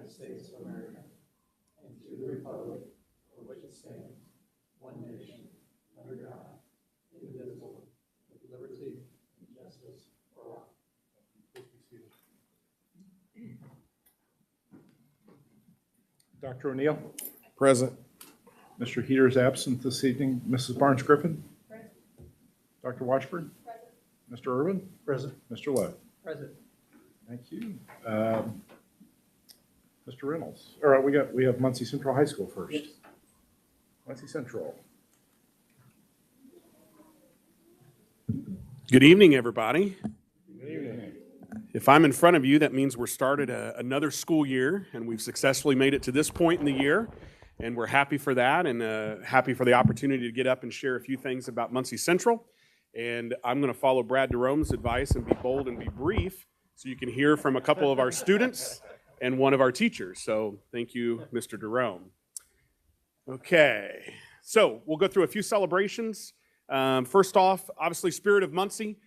States of America, and to the republic for which it stands, one nation, under God, indivisible, with liberty and justice for all. Please be seated. Dr. O'Neill? Present. Mr. Heater is absent this evening. Mrs. Barnes-Griffin? Present. Dr. Washburn? Present. Mr. Irvin? Present. Mr. Lowe? Present. Thank you. Mr. Reynolds. All right, we have Muncie Central High School first. Yes. Muncie Central. Good evening, everybody. Good evening. If I'm in front of you, that means we're started another school year, and we've successfully made it to this point in the year, and we're happy for that, and happy for the opportunity to get up and share a few things about Muncie Central. And I'm going to follow Brad Jerome's advice and be bold and be brief, so you can hear from a couple of our students and one of our teachers. So thank you, Mr. Jerome. Okay, so we'll go through a few celebrations. First off, obviously, Spirit of Muncie.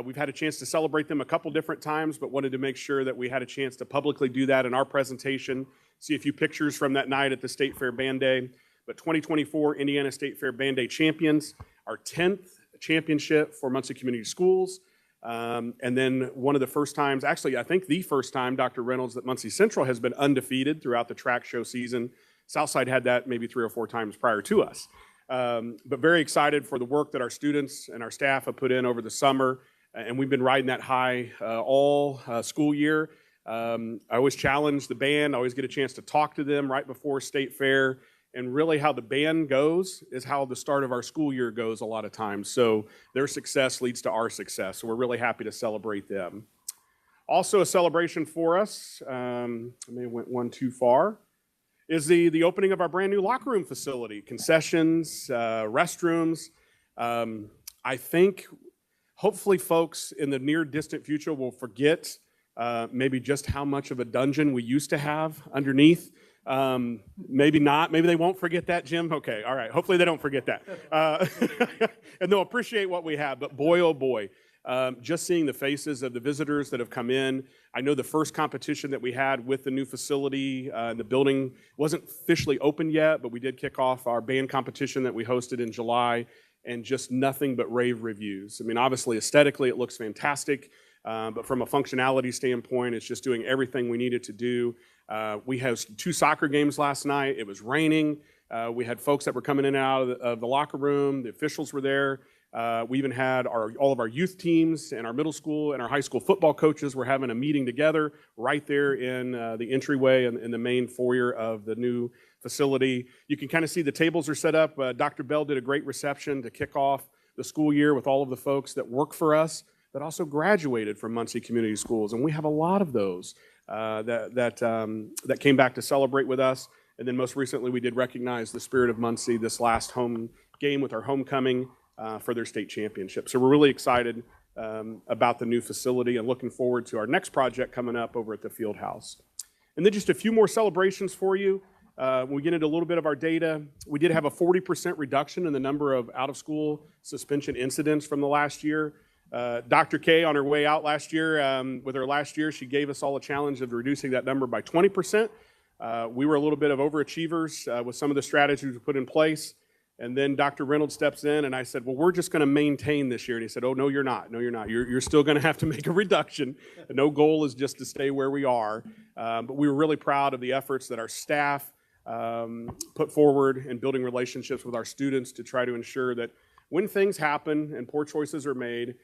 We've had a chance to celebrate them a couple different times, but wanted to make sure that we had a chance to publicly do that in our presentation. See a few pictures from that night at the State Fair Band Day. But 2024 Indiana State Fair Band Day champions, our 10th championship for Muncie Community Schools. And then one of the first times, actually, I think the first time, Dr. Reynolds, that Muncie Central has been undefeated throughout the track show season. Southside had that maybe 3 or 4 times prior to us. But very excited for the work that our students and our staff have put in over the summer. And we've been riding that high all school year. I always challenge the band. I always get a chance to talk to them right before State Fair. And really how the band goes is how the start of our school year goes a lot of times. So their success leads to our success. So we're really happy to celebrate them. Also a celebration for us, I may have went one too far, is the opening of our brand new locker room facility, concessions, restrooms. I think hopefully folks in the near distant future will forget maybe just how much of a dungeon we used to have underneath. Maybe not. Maybe they won't forget that, Jim. Okay, all right. Hopefully they don't forget that. And they'll appreciate what we have. But boy, oh boy, just seeing the faces of the visitors that have come in. I know the first competition that we had with the new facility, the building wasn't officially open yet, but we did kick off our band competition that we hosted in July, and just nothing but rave reviews. I mean, obviously, aesthetically, it looks fantastic. But from a functionality standpoint, it's just doing everything we needed to do. We hosted 2 soccer games last night. It was raining. We had folks that were coming in and out of the locker room. The officials were there. We even had all of our youth teams and our middle school and our high school football coaches were having a meeting together right there in the entryway in the main foyer of the new facility. You can kind of see the tables are set up. Dr. Bell did a great reception to kick off the school year with all of the folks that work for us that also graduated from Muncie Community Schools. And we have a lot of those that came back to celebrate with us. And then most recently, we did recognize the Spirit of Muncie this last home game with our homecoming for their state championship. So we're really excited about the new facility and looking forward to our next project coming up over at the field house. And then just a few more celebrations for you. When we get into a little bit of our data, we did have a 40% reduction in the number of out-of-school suspension incidents from the last year. Dr. K, on her way out last year, with her last year, she gave us all a challenge of reducing that number by 20%. We were a little bit of overachievers with some of the strategies we put in place. And then Dr. Reynolds steps in, and I said, well, we're just going to maintain this year. And he said, oh, no, you're not. No, you're not. You're still going to have to make a reduction. No goal is just to stay where we are. But we were really proud of the efforts that our staff put forward in building relationships with our students to try to ensure that when things happen and poor choices are made,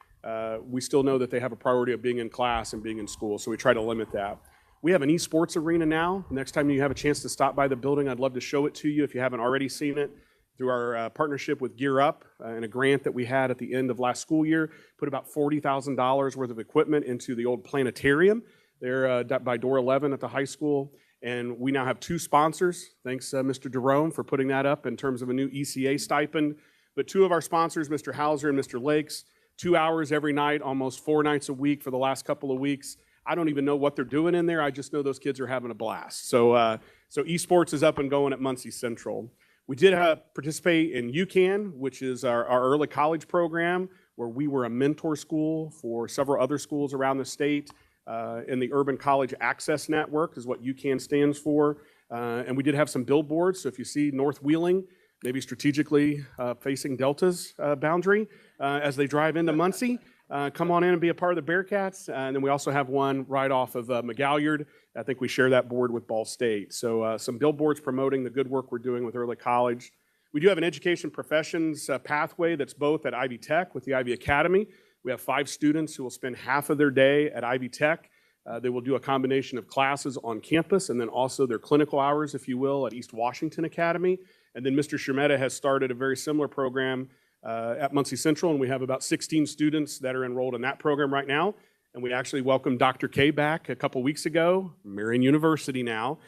we still know that they have a priority of being in class and being in school, so we try to limit that. We have an esports arena now. Next time you have a chance to stop by the building, I'd love to show it to you if you haven't already seen it. Through our partnership with Gear Up and a grant that we had at the end of last school year, put about $40,000 worth of equipment into the old planetarium there by door 11 at the high school. And we now have 2 sponsors. Thanks, Mr. Jerome, for putting that up in terms of a new ECA stipend. But 2 of our sponsors, Mr. Hauser and Mr. Lakes, 2 hours every night, almost 4 nights a week for the last couple of weeks. I don't even know what they're doing in there. I just know those kids are having a blast. So esports is up and going at Muncie Central. We did participate in UCAN, which is our early college program, where we were a mentor school for several other schools around the state. in the Urban College Access Network is what UCAN stands for. And we did have some billboards. So if you see North Wheeling, maybe strategically facing Delta's boundary as they drive into Muncie, come on in and be a part of the Bearcats. And then we also have one right off of McGalliard. I think we share that board with Ball State. So some billboards promoting the good work we're doing with early college. We do have an education professions pathway that's both at Ivy Tech with the Ivy Academy. We have 5 students who will spend half of their day at Ivy Tech. They will do a combination of classes on campus and then also their clinical hours, if you will, at East Washington Academy. And then Mr. Shermetta has started a very similar program at Muncie Central, and we have about 16 students that are enrolled in that program right now. And we actually welcomed Dr. K back a couple weeks ago, Marian University now,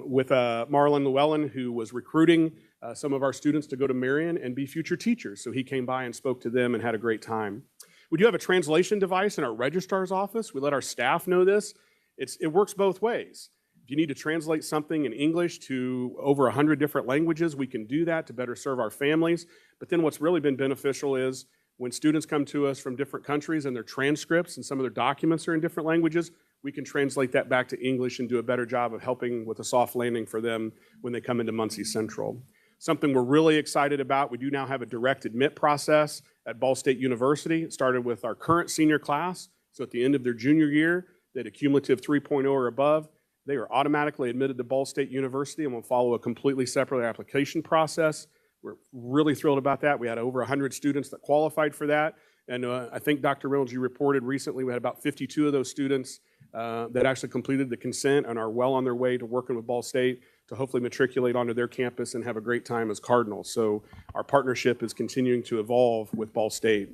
with Marlon Llewellyn, who was recruiting some of our students to go to Marian and be future teachers. So he came by and spoke to them and had a great time. We do have a translation device in our registrar's office. We let our staff know this. It works both ways. If you need to translate something in English to over 100 different languages, we can do that to better serve our families. But then what's really been beneficial is when students come to us from different countries and their transcripts and some of their documents are in different languages, we can translate that back to English and do a better job of helping with a soft landing for them when they come into Muncie Central. Something we're really excited about, we do now have a direct admit process at Ball State University. It started with our current senior class. So at the end of their junior year, they had a cumulative 3.0 or above. They are automatically admitted to Ball State University and will follow a completely separate application process. We're really thrilled about that. We had over 100 students that qualified for that. And I think, Dr. Reynolds, you reported recently we had about 52 of those students that actually completed the consent and are well on their way to working with Ball State to hopefully matriculate onto their campus and have a great time as Cardinals. So our partnership is continuing to evolve with Ball State.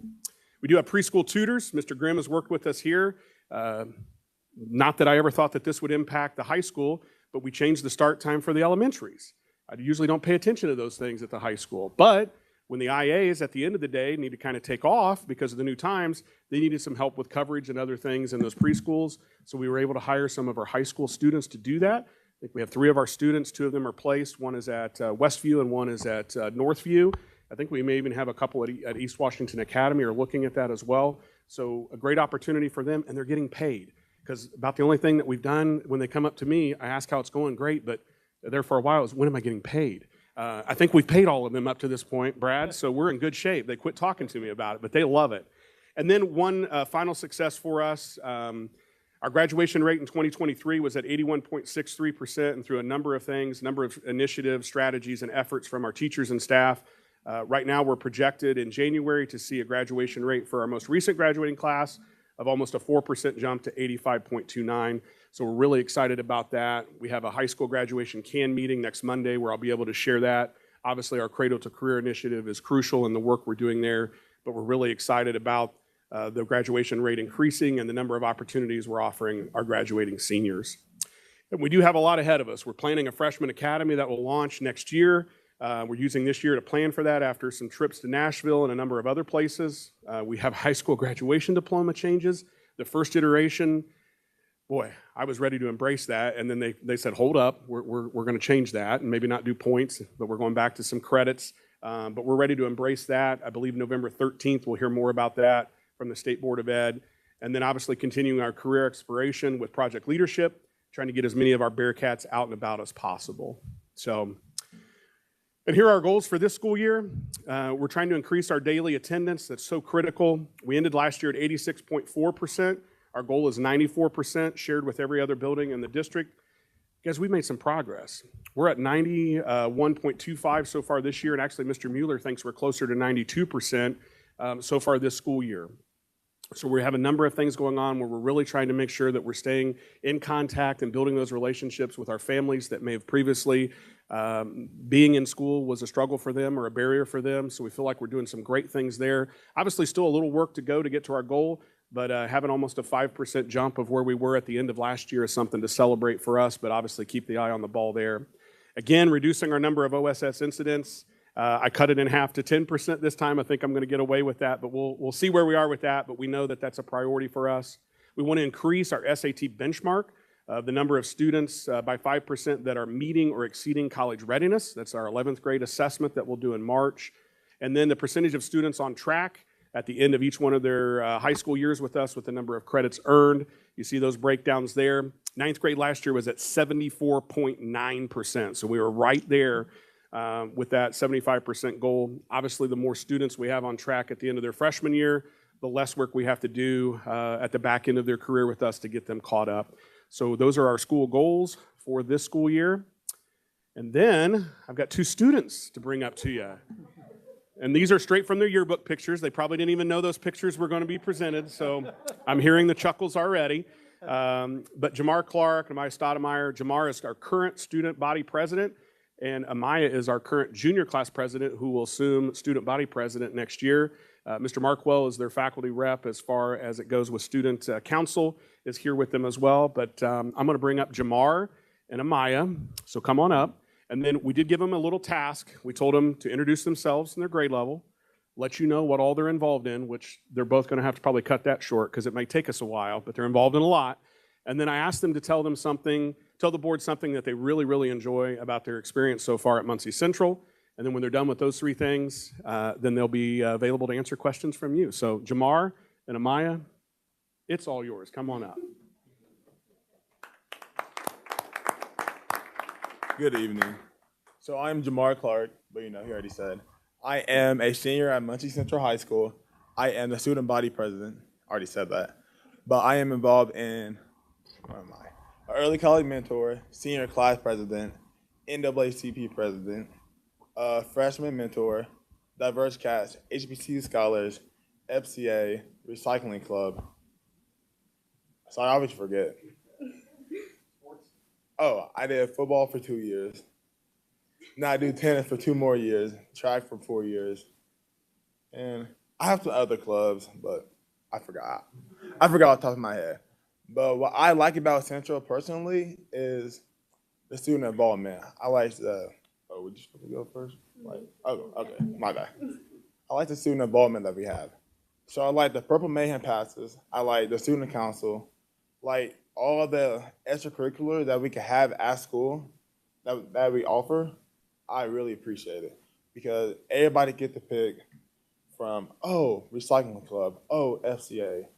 We do have preschool tutors. Mr. Grimm has worked with us here. Not that I ever thought that this would impact the high school, but we changed the start time for the elementaries. I usually don't pay attention to those things at the high school, but when the IAs at the end of the day need to kind of take off because of the new times, they needed some help with coverage and other things in those preschools. So we were able to hire some of our high school students to do that. I think we have 3 of our students, 2 of them are placed. One is at Westview and one is at Northview. I think we may even have a couple at East Washington Academy or looking at that as well. So a great opportunity for them, and they're getting paid. Because about the only thing that we've done when they come up to me, I ask how it's going, great, but there for a while is when am I getting paid? I think we've paid all of them up to this point, Brad, so we're in good shape. They quit talking to me about it, but they love it. And then one final success for us, our graduation rate in 2023 was at 81.63%, and through a number of things, number of initiatives, strategies, and efforts from our teachers and staff. Right now, we're projected in January to see a graduation rate for our most recent graduating class of almost a 4% jump to 85.29. So we're really excited about that. We have a high school graduation CAN meeting next Monday where I'll be able to share that. Obviously, our Cradle to Career initiative is crucial in the work we're doing there, but we're really excited about the graduation rate increasing and the number of opportunities we're offering our graduating seniors. And we do have a lot ahead of us. We're planning a freshman academy that will launch next year. We're using this year to plan for that after some trips to Nashville and a number of other places. We have high school graduation diploma changes. The first iteration, boy, I was ready to embrace that, and then they said, hold up, we're going to change that, and maybe not do points, but we're going back to some credits. But we're ready to embrace that. I believe November 13th, we'll hear more about that from the State Board of Ed. And then obviously continuing our career exploration with project leadership, trying to get as many of our Bearcats out and about as possible. So, and here are our goals for this school year. We're trying to increase our daily attendance. That's so critical. We ended last year at 86.4%. Our goal is 94%, shared with every other building in the district. Guys, we've made some progress. We're at 91.25 so far this year, and actually Mr. Mueller thinks we're closer to 92% so far this school year. So we have a number of things going on where we're really trying to make sure that we're staying in contact and building those relationships with our families that may have previously being in school was a struggle for them or a barrier for them. So we feel like we're doing some great things there. Obviously still a little work to go to get to our goal, but having almost a 5% jump of where we were at the end of last year is something to celebrate for us, but obviously keep the eye on the ball there. Again, reducing our number of OSS incidents. I cut it in half to 10% this time. I think I'm going to get away with that, but we'll see where we are with that, but we know that that's a priority for us. We want to increase our SAT benchmark, the number of students by 5% that are meeting or exceeding college readiness. That's our 11th grade assessment that we'll do in March. And then the percentage of students on track at the end of each one of their high school years with us with the number of credits earned. You see those breakdowns there. Ninth grade last year was at 74.9%. So we were right there with that 75% goal. Obviously, the more students we have on track at the end of their freshman year, the less work we have to do at the back end of their career with us to get them caught up. So those are our school goals for this school year. And then I've got 2 students to bring up to you. And these are straight from their yearbook pictures. They probably didn't even know those pictures were going to be presented, so I'm hearing the chuckles already. But Jamar Clark and Amaya Stoudemire. Jamar is our current student body president, and Amaya is our current junior class president who will assume student body president next year. Mr. Markwell is their faculty rep as far as it goes with student council, is here with them as well. But I'm going to bring up Jamar and Amaya, so come on up. And then we did give them a little task. We told them to introduce themselves and their grade level, let you know what all they're involved in, which they're both going to have to probably cut that short because it may take us a while, but they're involved in a lot. And then I asked them to tell the board something that they really, really enjoy about their experience so far at Muncie Central. And then when they're done with those 3 things, then they'll be available to answer questions from you. So Jamar and Amaya, it's all yours. Come on up. Good evening. So I'm Jamar Clark, but he already said. I am a senior at Muncie Central High School. I am the student body president. Already said that. But I am involved in, where am I? Early college mentor, senior class president, NAACP president, freshman mentor, diverse cast, HBCU scholars, FCA, recycling club. So I always forget. Oh, I did football for 2 years. Now I do tennis for 2 more years, track for 4 years. And I have some other clubs, but I forgot. I forgot off the top of my head. But what I like about Central personally is the student involvement. I like the, would you supposed to go first? Okay, my bad. I like the student involvement that we have. So I like the Purple Mayhem passes. I like the student council. Like all the extracurricular that we can have at school that we offer, I really appreciate it because everybody get to pick from, recycling club, FCA,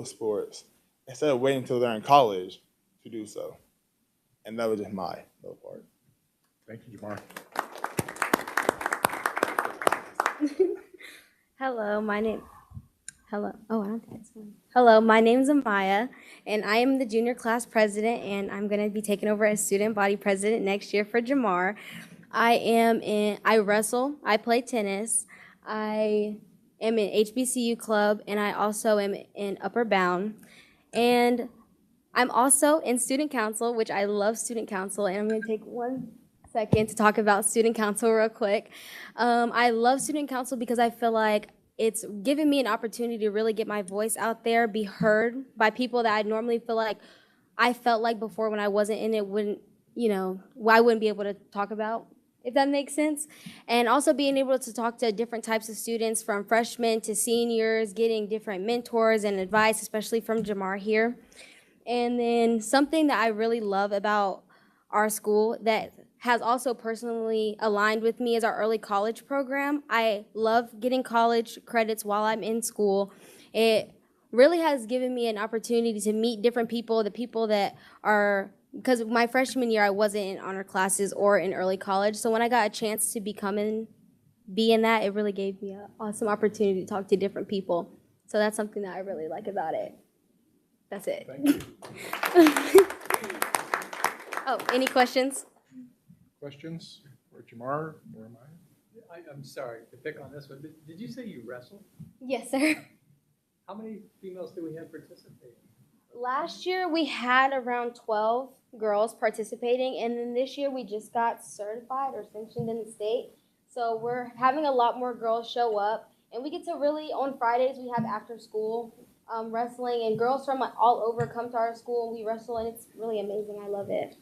sports, instead of waiting until they're in college to do so. And that was just my little part. Thank you, Jamar. Hello, my name. Hello. Oh, I don't think it's fine. Hello, my name is Amaya, and I am the junior class president, and I'm going to be taking over as student body president next year for Jamar. I wrestle, I play tennis, I am in HBCU club, and I also am in Upper Bound. And I'm also in student council, which I love student council, and I'm going to take 1 second to talk about student council real quick. I love student council because I feel like it's given me an opportunity to really get my voice out there, be heard by people that I normally feel like I felt like before when I wasn't in it, I wouldn't be able to talk about, if that makes sense. And also being able to talk to different types of students from freshmen to seniors, getting different mentors and advice, especially from Jamar here. And then something that I really love about our school that has also personally aligned with me is our early college program. I love getting college credits while I'm in school. It really has given me an opportunity to meet different people, the people that are, because my freshman year I wasn't in honor classes or in early college. So when I got a chance to be in that, it really gave me an awesome opportunity to talk to different people. So that's something that I really like about it. That's it. Thank you. Oh, any questions? Questions for Jamar or Amaya? I'm sorry to pick on this one. Did you say you wrestle? Yes, sir. How many females do we have participating? Last year we had around 12 girls participating, and then this year we just got certified or sanctioned in the state. So we're having a lot more girls show up, and we get to really, on Fridays we have after school wrestling, and girls from all over come to our school and we wrestle, and it's really amazing. I love it.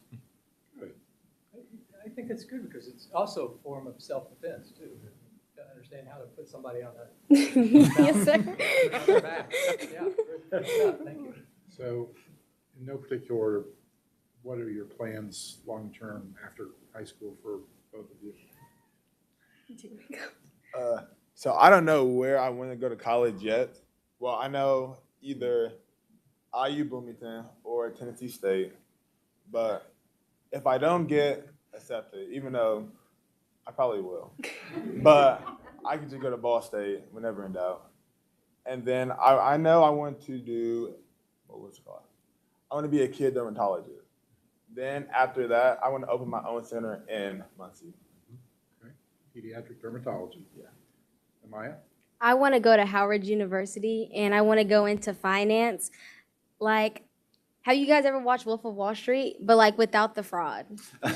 I think it's good because it's also a form of self-defense too. To understand how to put somebody on Yes, sir. their back. Yeah, good stuff. Thank you. So, in no particular order, what are your plans long-term after high school for both of you? So I don't know where I want to go to college yet. Well, I know either IU Bloomington or Tennessee State, but if I don't get accepted, even though I probably will, but I can just go to Ball State whenever in doubt. And then I know I want to do, what's it called? I want to be a kid dermatologist. Then after that, I want to open my own center in Muncie. Okay. Pediatric dermatology. Yeah. Amaya? I want to go to Howard University and I want to go into finance. Like, have you guys ever watched Wolf of Wall Street? But like without the fraud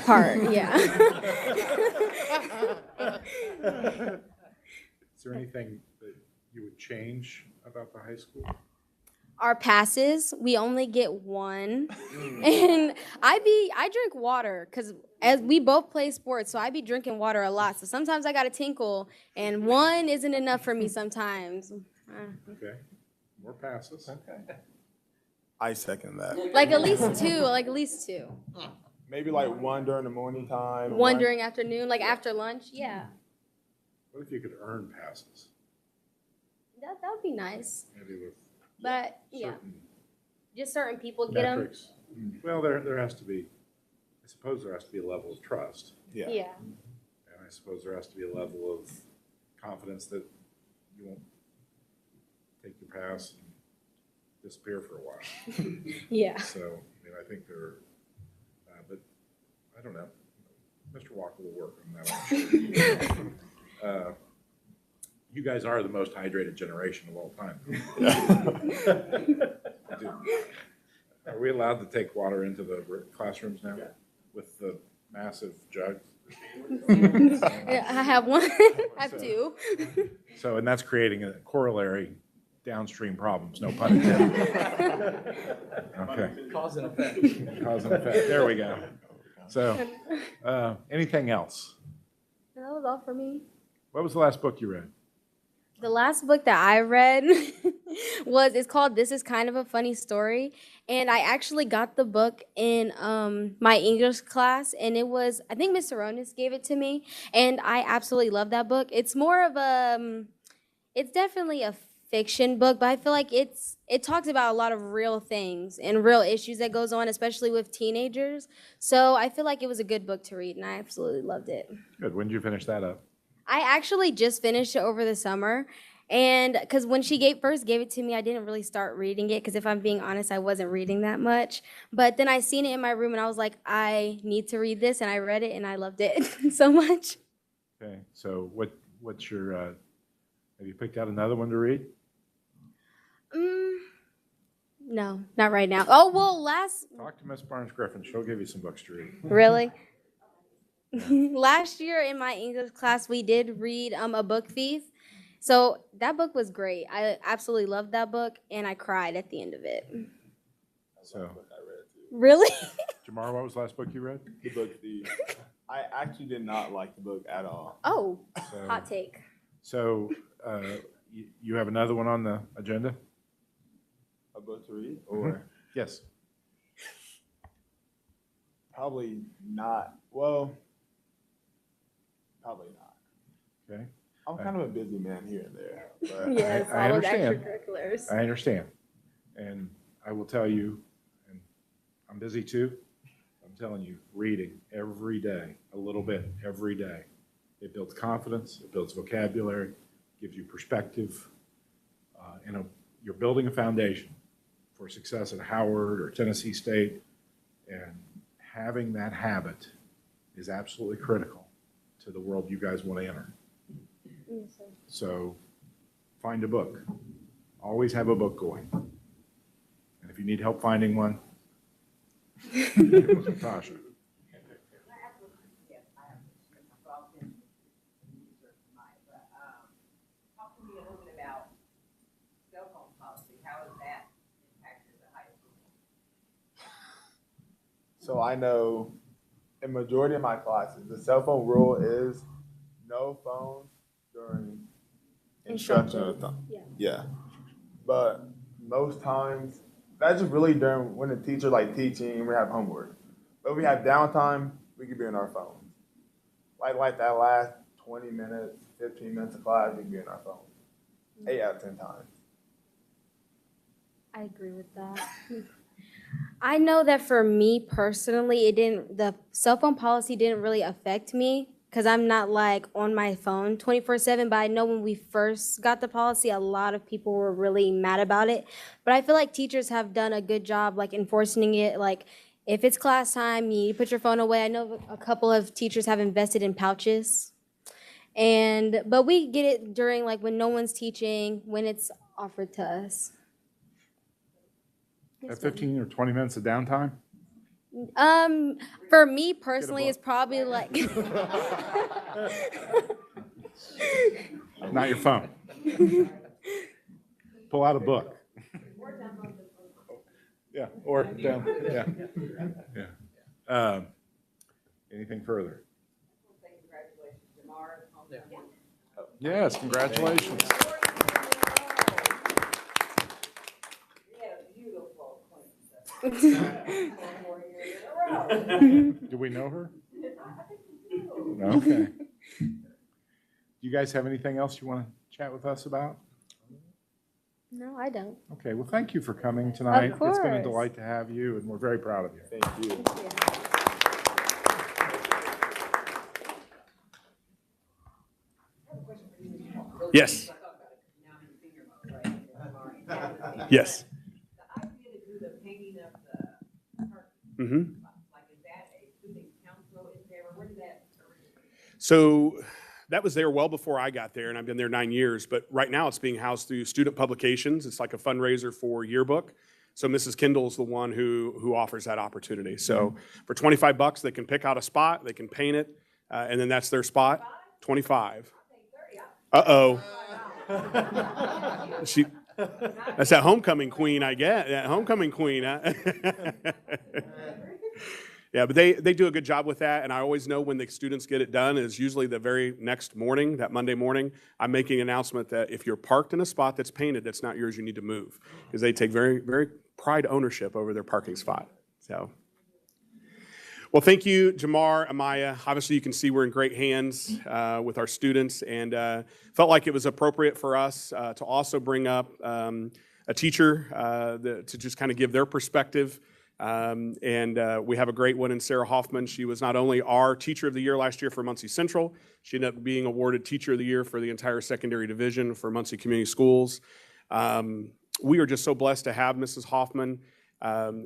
part, yeah. Is there anything that you would change about the high school? Our passes, we only get one. And I drink water because as we both play sports, so I be drinking water a lot. So sometimes I got to tinkle and one isn't enough for me sometimes. Okay. More passes. Okay. I second that. Like at least two. Maybe like one during the morning time. One during afternoon, like after lunch, yeah. What if you could earn passes? That would be nice. Maybe with But yeah, certain just certain people get them. metrics. Well, there has to be, I suppose there has to be a level of trust. Yeah. Yeah. And I suppose there has to be a level of confidence that you won't take your pass and disappear for a while. Yeah. So, I mean, I think there, but I don't know. Mr. Walker will work on that, I'm sure. You guys are the most hydrated generation of all time. Are we allowed to take water into the classrooms now with the massive jugs? Yeah, I have one. I have two. So, and that's creating a corollary downstream problems, no pun intended. Okay. Cause and effect. Cause and effect. There we go. So, anything else? That was all for me. What was the last book you read? The last book that I read it's called This Is Kind of a Funny Story. And I actually got the book in my English class. And it was, I think Mr. Ronis gave it to me. And I absolutely love that book. It's more of it's definitely a fiction book, but I feel like it talks about a lot of real things and real issues that goes on, especially with teenagers. So I feel like it was a good book to read, and I absolutely loved it. Good. When did you finish that up? I actually just finished it over the summer, and because when she first gave it to me, I didn't really start reading it because if I'm being honest, I wasn't reading that much. But then I seen it in my room, and I was like, I need to read this, and I read it, and I loved it so much. Okay. So what's your, have you picked out another one to read? No, not right now. Oh, well, Talk to Miss Barnes Griffin. She'll give you some books to read. really? Last year in my English class, we did read A Book Thief. So that book was great. I absolutely loved that book, and I cried at the end of it. So, Really? Jamar, what was the last book you read? The book, I actually did not like the book at all. Oh, So, hot take. So, you have another one on the agenda? A book to read? Or Yes. probably not. Well, probably not. Okay. I'm kind of a busy man here and there. But Yes, I all of understand. extracurriculars. I understand. And I will tell you, and I'm busy too, I'm telling you, reading every day, a little bit every day. It builds confidence, it builds vocabulary, gives you perspective, and you're building a foundation for success at Howard or Tennessee State. And having that habit is absolutely critical to the world you guys want to enter. Yes, sir. So find a book. Always have a book going. And if you need help finding one, give it to Tasha. Talk to me a little bit about cell phone policy. How has that impacted the high school? So I know in majority of my classes, the cell phone rule is no phone during instruction. Yeah. Yeah. But most times, that's just really during when the teacher like teaching and we have homework. But we have downtime, we could be on our phones. Like that last 20 minutes, 15 minutes of class, we can be on our phone. 8 out of 10 times. I agree with that. I know that for me personally, the cell phone policy didn't really affect me because I'm not like on my phone 24/7, but I know when we first got the policy, a lot of people were really mad about it. But I feel like teachers have done a good job like enforcing it. Like if it's class time, you put your phone away. I know a couple of teachers have invested in pouches. But we get it during like when no one's teaching, when it's offered to us. At 15 or 20 minutes of downtime? For me personally, it's probably like Not your phone. Pull out a book. Yeah, or down, yeah. Yeah. Anything further? Say congratulations, Jamar. Yes, congratulations. We had a beautiful 4 years in a row. Do we know her? Okay. Do you guys have anything else you want to chat with us about? no, I don't. Okay, well, thank you for coming tonight. Of It's been a course. delight to have you, and we're very proud of you. Thank you. Yes. Yes. The idea to do the painting of the park, Mm-hmm. like, is that a student council in there, or where did that originate? So that was there well before I got there, and I've been there 9 years. But right now, it's being housed through student publications. It's like a fundraiser for yearbook. So Mrs. Kendall's the one who offers that opportunity. So for $25, they can pick out a spot, they can paint it, and then that's their spot. 25. Uh-oh. That's that homecoming queen, I get. That homecoming queen. Huh? Yeah, but they do a good job with that, and I always know when the students get it done is usually the very next morning, that Monday morning, I'm making an announcement that if you're parked in a spot that's painted that's not yours, you need to move, because they take very, very pride ownership over their parking spot. So, well, thank you, Jamar, Amaya. Obviously, you can see we're in great hands with our students, and felt like it was appropriate for us to also bring up a teacher to just kind of give their perspective. We have a great one in Sarah Hoffman. She was not only our Teacher of the Year last year for Muncie Central, she ended up being awarded Teacher of the Year for the entire secondary division for Muncie Community Schools. We are just so blessed to have Mrs. Hoffman.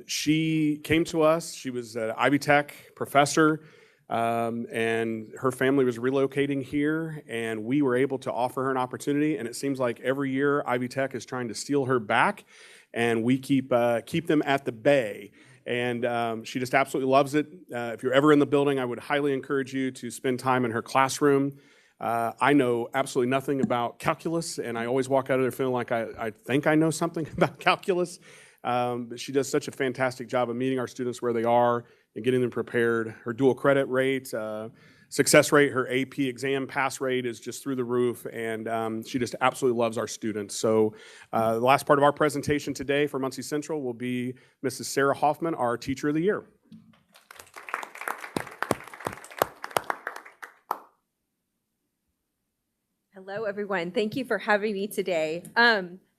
She came to us. She was an Ivy Tech professor, and her family was relocating here, and we were able to offer her an opportunity. And it seems like every year Ivy Tech is trying to steal her back, and we keep them at the bay. And she just absolutely loves it. If you're ever in the building, I would highly encourage you to spend time in her classroom. I know absolutely nothing about calculus, and I always walk out of there feeling like I think I know something about calculus. But she does such a fantastic job of meeting our students where they are and getting them prepared. Her dual credit rate, success rate, her AP exam pass rate is just through the roof, and she just absolutely loves our students. So the last part of our presentation today for Muncie Central will be Mrs. Sarah Hoffman, our Teacher of the Year. Hello, everyone. Thank you for having me today.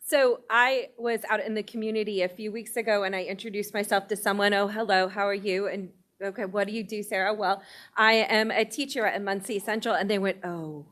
So I was out in the community a few weeks ago, and I introduced myself to someone. Oh, hello, how are you? And okay, what do you do, Sarah? Well, I am a teacher at Muncie Central. And they went, oh,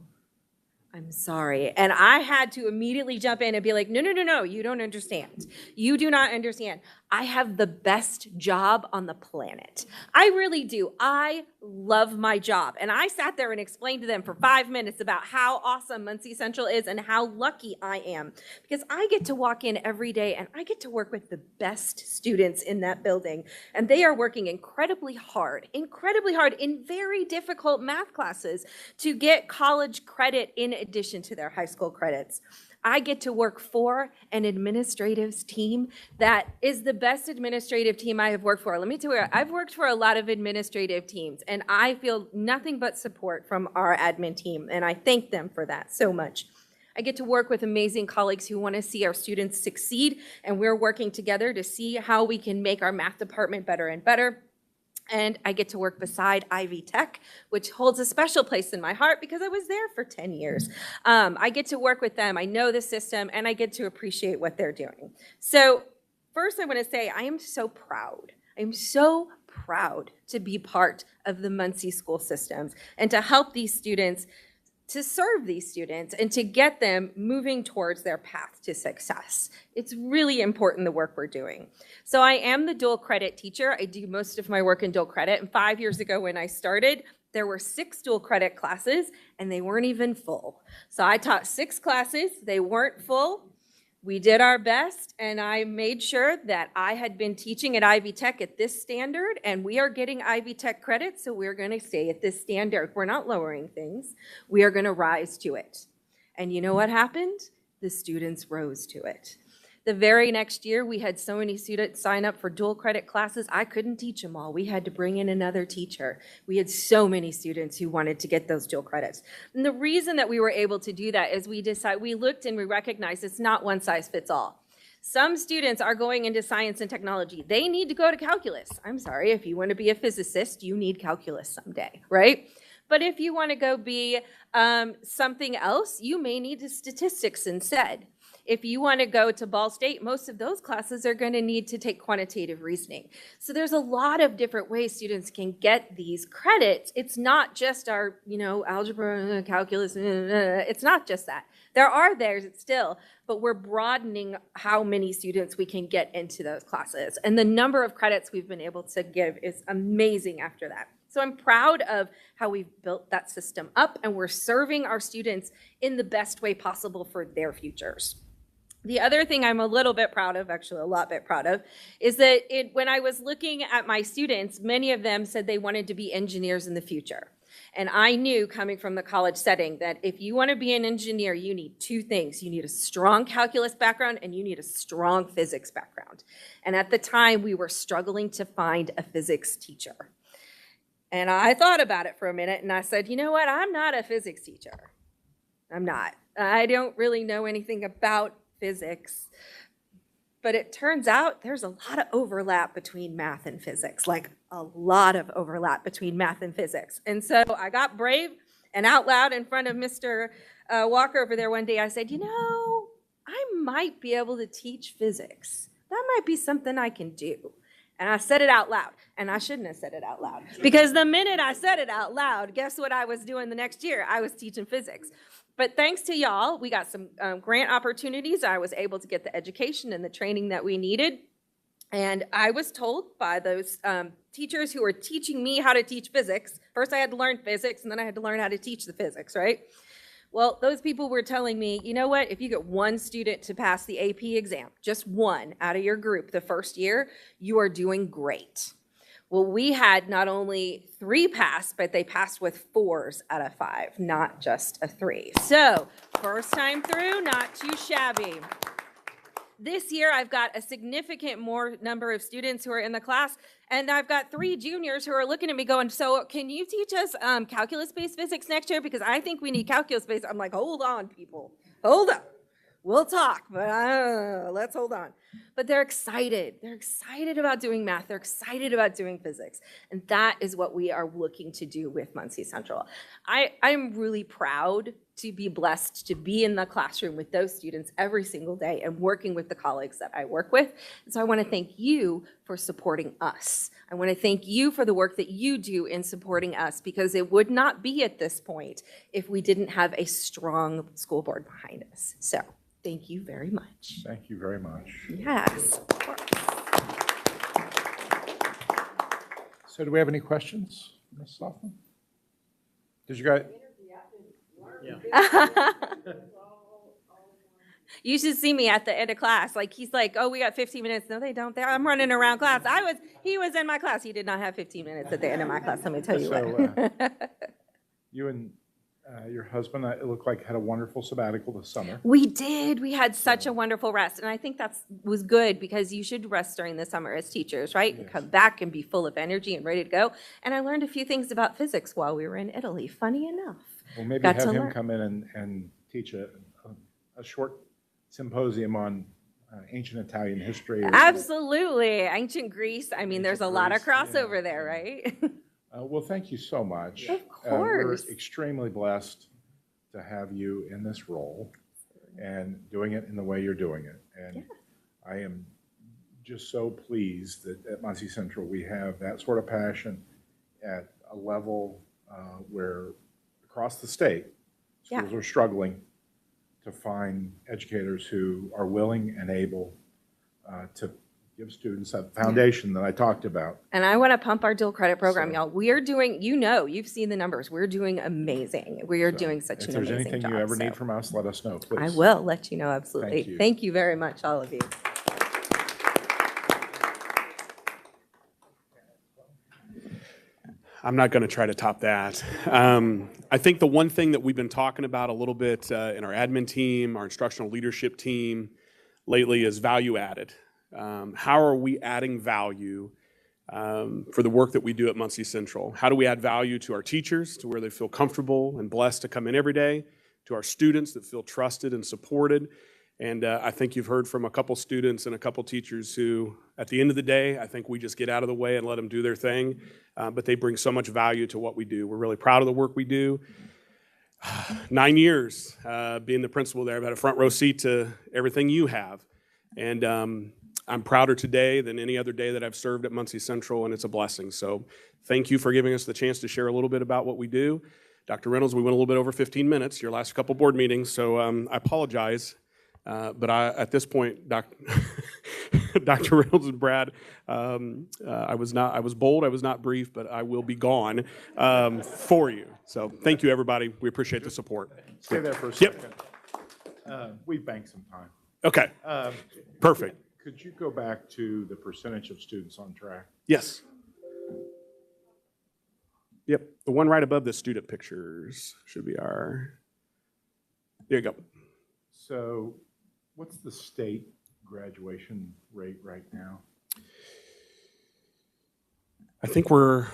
I'm sorry. And I had to immediately jump in and be like, no, you don't understand. You do not understand. I have the best job on the planet. I really do. I love my job. And I sat there and explained to them for 5 minutes about how awesome Muncie Central is and how lucky I am. Because I get to walk in every day and I get to work with the best students in that building. And they are working incredibly hard in very difficult math classes to get college credit in addition to their high school credits. I get to work for an administrative team that is the best administrative team I have worked for. Let me tell you, I've worked for a lot of administrative teams, and I feel nothing but support from our admin team, and I thank them for that so much. I get to work with amazing colleagues who want to see our students succeed, and we're working together to see how we can make our math department better and better. And I get to work beside Ivy Tech, which holds a special place in my heart because I was there for 10 years. I get to work with them. I know the system, and I get to appreciate what they're doing. So first, I want to say I am so proud. I'm so proud to be part of the Muncie school systems and to help these students, to serve these students, and to get them moving towards their path to success. It's really important, the work we're doing. So I am the dual credit teacher. I do most of my work in dual credit. And 5 years ago when I started, there were 6 dual credit classes, and they weren't even full. So I taught 6 classes. They weren't full. We did our best, and I made sure that I had been teaching at Ivy Tech at this standard, and we are getting Ivy Tech credit, so we're going to stay at this standard. We're not lowering things. We are going to rise to it. And you know what happened? The students rose to it. The very next year, we had so many students sign up for dual credit classes, I couldn't teach them all. We had to bring in another teacher. We had so many students who wanted to get those dual credits. And the reason that we were able to do that is we looked and we recognized it's not one size fits all. Some students are going into science and technology. They need to go to calculus. I'm sorry, if you want to be a physicist, you need calculus someday, right? But if you want to go be something else, you may need statistics instead. If you want to go to Ball State, most of those classes are going to need to take quantitative reasoning. So there's a lot of different ways students can get these credits. It's not just our, algebra, calculus, it's not just that. There are theirs still, but we're broadening how many students we can get into those classes. And the number of credits we've been able to give is amazing after that. So I'm proud of how we've built that system up, and we're serving our students in the best way possible for their futures. The other thing I'm a little bit proud of, actually a lot bit proud of, is that when I was looking at my students, many of them said they wanted to be engineers in the future. And I knew, coming from the college setting, that if you want to be an engineer, you need 2 things. You need a strong calculus background and you need a strong physics background. And at the time, we were struggling to find a physics teacher. And I thought about it for a minute and I said, you know what? I'm not a physics teacher. I'm not. I don't really know anything about physics. But it turns out there's a lot of overlap between math and physics, like a lot of overlap between math and physics. And so I got brave and out loud in front of Mr. Walker over there one day. I said, I might be able to teach physics. That might be something I can do. And I said it out loud. And I shouldn't have said it out loud. Because the minute I said it out loud, guess what I was doing the next year? I was teaching physics. But thanks to y'all, we got some grant opportunities. I was able to get the education and the training that we needed. And I was told by those teachers who were teaching me how to teach physics. First, I had to learn physics, and then I had to learn how to teach the physics, right? Well, those people were telling me, you know what? If you get 1 student to pass the AP exam, just 1 out of your group the first year, you are doing great. Well, we had not only 3 pass, but they passed with 4s out of 5, not just a 3. So, first time through, not too shabby. This year, I've got a significant more number of students who are in the class, and I've got 3 juniors who are looking at me going, so can you teach us calculus-based physics next year? Because I think we need calculus-based. I'm like, hold on, people. Hold up. We'll talk, but let's hold on. But they're excited. They're excited about doing math. They're excited about doing physics. And that is what we are looking to do with Muncie Central. I'm really proud to be blessed to be in the classroom with those students every single day and working with the colleagues that I work with. And so I want to thank you for supporting us. I want to thank you for the work that you do in supporting us, because it would not be at this point if we didn't have a strong school board behind us. So thank you very much. Thank you very much. Yes, of course. So do we have any questions, Ms. Hoffman? Did you guys? You should see me at the end of class. Like, he's like, oh, we got 15 minutes. No, they don't. I'm running around class. He was in my class. He did not have 15 minutes at the end of my class. Let me tell you what. You and your husband, it looked like, had a wonderful sabbatical this summer. We did. We had such a wonderful rest. And I think that was good, because you should rest during the summer as teachers, right? Yes. And come back and be full of energy and ready to go. And I learned a few things about physics while we were in Italy. Funny enough. Well, maybe have him come in and teach a short symposium on ancient Italian history. Absolutely. Ancient Greece. I mean, there's a Ancient lot of Greece, crossover yeah, there, yeah. right? Well, thank you so much. Of We're course. extremely blessed to have you in this role and doing it in the way you're doing it. And I am just so pleased that at Muncie Central we have that sort of passion at a level where across the state schools are struggling to find educators who are willing and able to give students that foundation that I talked about. And I want to pump our dual credit program, So- y'all. We are doing, you've seen the numbers. We're doing amazing. We are So doing such an amazing job. If there's anything you ever so need from us, let us know, please. I will let you know, absolutely. Thank you. Thank you very much, all of you. I'm not going to try to top that. I think the one thing that we've been talking about a little bit in our admin team, our instructional leadership team lately is value added. How are we adding value for the work that we do at Muncie Central? How do we add value to our teachers to where they feel comfortable and blessed to come in every day, to our students that feel trusted and supported? And I think you've heard from a couple students and a couple teachers who, at the end of the day, I think we just get out of the way and let them do their thing, but they bring so much value to what we do. We're really proud of the work we do. 9 years being the principal there, I've had a front row seat to everything you have. And I'm prouder today than any other day that I've served at Muncie Central, and it's a blessing. So thank you for giving us the chance to share a little bit about what we do. Dr. Reynolds, we went a little bit over 15 minutes, your last couple board meetings, so I apologize. But at this point, Dr. Reynolds and Brad, I was bold, I was not brief, but I will be gone for you. So thank you, everybody. We appreciate the support. Stay there for a Yep. second. We banked some time. Okay, perfect. Could you go back to the percentage of students on track? Yes. Yep, the one right above the student pictures should be our, there you go. So what's the state graduation rate right now? I think we're